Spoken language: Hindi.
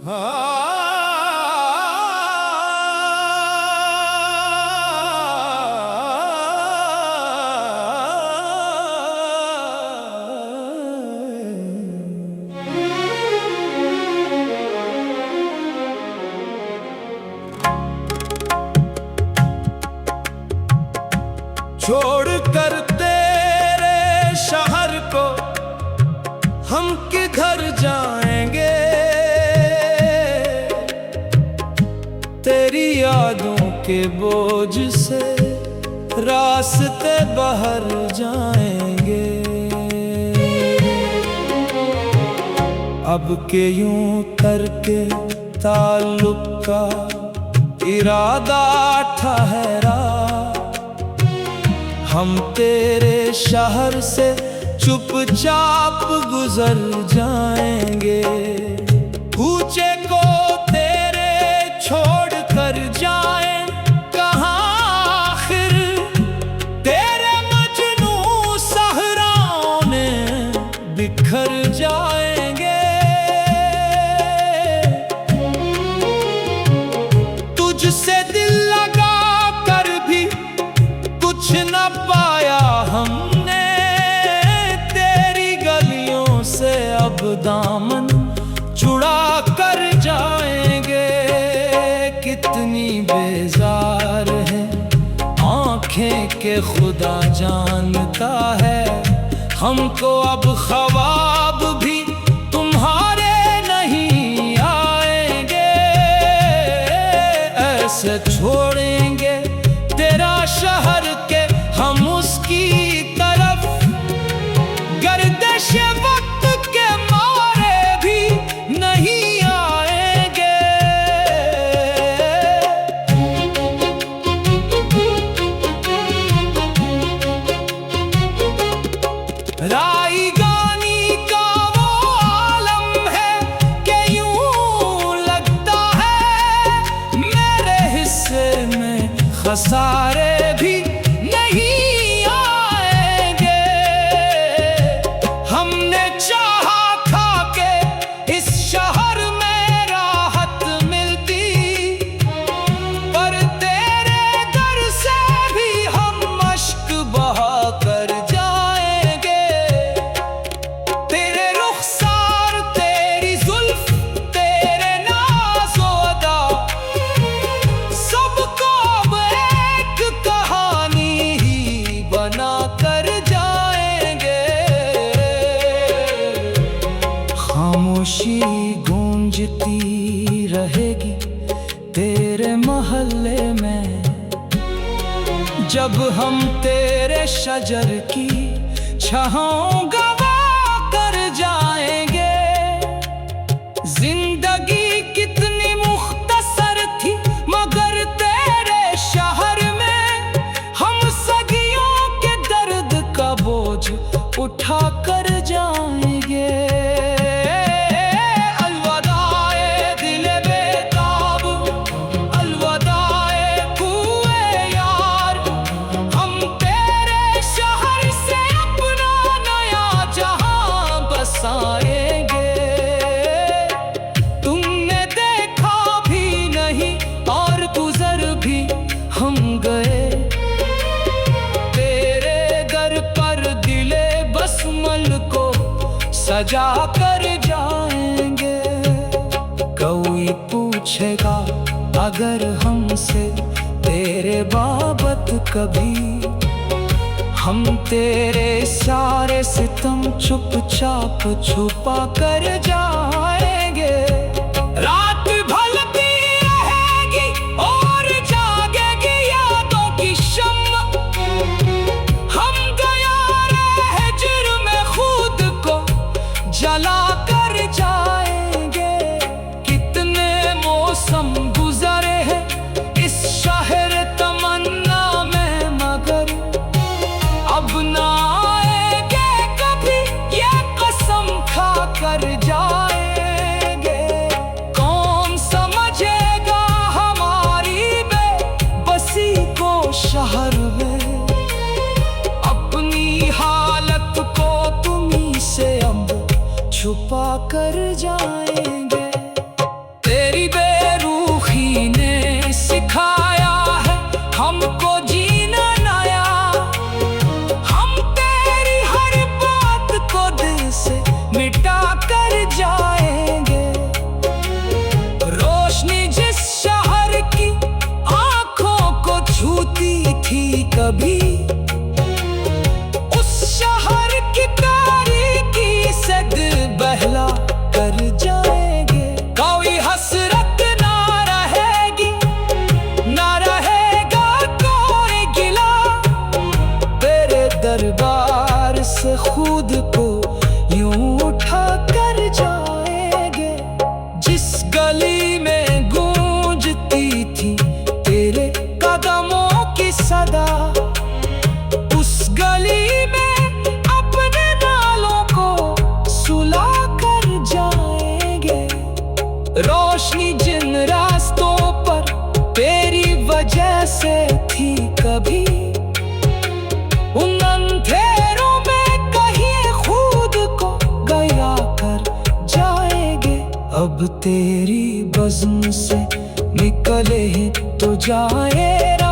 छोड़ कर तेरे शहर को हम किधर जाएंगे, तेरी यादों के बोझ से रास्ते बाहर जाएंगे। अब के यूं करके ताल्लुक का इरादा ठहरा, हम तेरे शहर से चुपचाप गुजर जाएंगे। कूचे को तेरे छोड़ कर जाएं कहाँ आखिर, तेरे मजनू सहराओं ने बिखर जाएंगे। तुझसे दिल लगा कर भी कुछ न पाया हमने, तेरी गलियों से अब दामन छुड़ा कर जाएंगे। कितनी बेजार है आंखें के खुदा जानता है, हमको अब ख्वाब भी तुम्हारे नहीं आएंगे। ऐसे छोड़ेंगे तेरा शहर के हम उसकी तरफ, गर्दिश वक्त के मारे भी नहीं आएंगे। राई गानी का वो आलम है कि यूं लगता है मेरे हिस्से में खसारे भी नहीं आएंगे। हमने चाहा था कि इस शहर में राहत मिलती, पर तेरे दर से भी हम मश्क बहा कर जाएंगे। तेरे रुखसार, तेरी जुल्फ, तेरे नाज़ो अदा, सबको अब एक कहानी ही बना कर जाएंगे। खामोशी गूंजती रहेगी तेरे मोहल्ले में, जब हम तेरे शजर की छाँव गवा कर जाएंगे। जिंदगी कितनी मुख्तसर थी मगर तेरे शहर में, हम सदियों के दर्द का बोझ उठा कर जाएंगे। अलविदाए दिल बेताब, अलविदाए कुए यार, हम तेरे शहर से अपना नया जहां बसाएंगे। तुमने देखा भी नहीं और गुजर भी हम गए, तेरे दर पर दिले बसमल को सजा कर जाएंगे। कोई पूछेगा अगर हमसे तेरे बाबत कभी, हम तेरे सारे सितम चुपचाप छुपा कर जाएंगे। रात ढलती रहेगी और जागेगी यादों की शम्मा, हम गयारे हिज्र में खुद को जला कर जाएंगे। कितने मौसम गुजरे हैं इस शहर तमन्ना में, मगर अब ना आएंगे कभी, ये कसम खा कर जाए। अब तेरी बज़्म से निकले तो जाए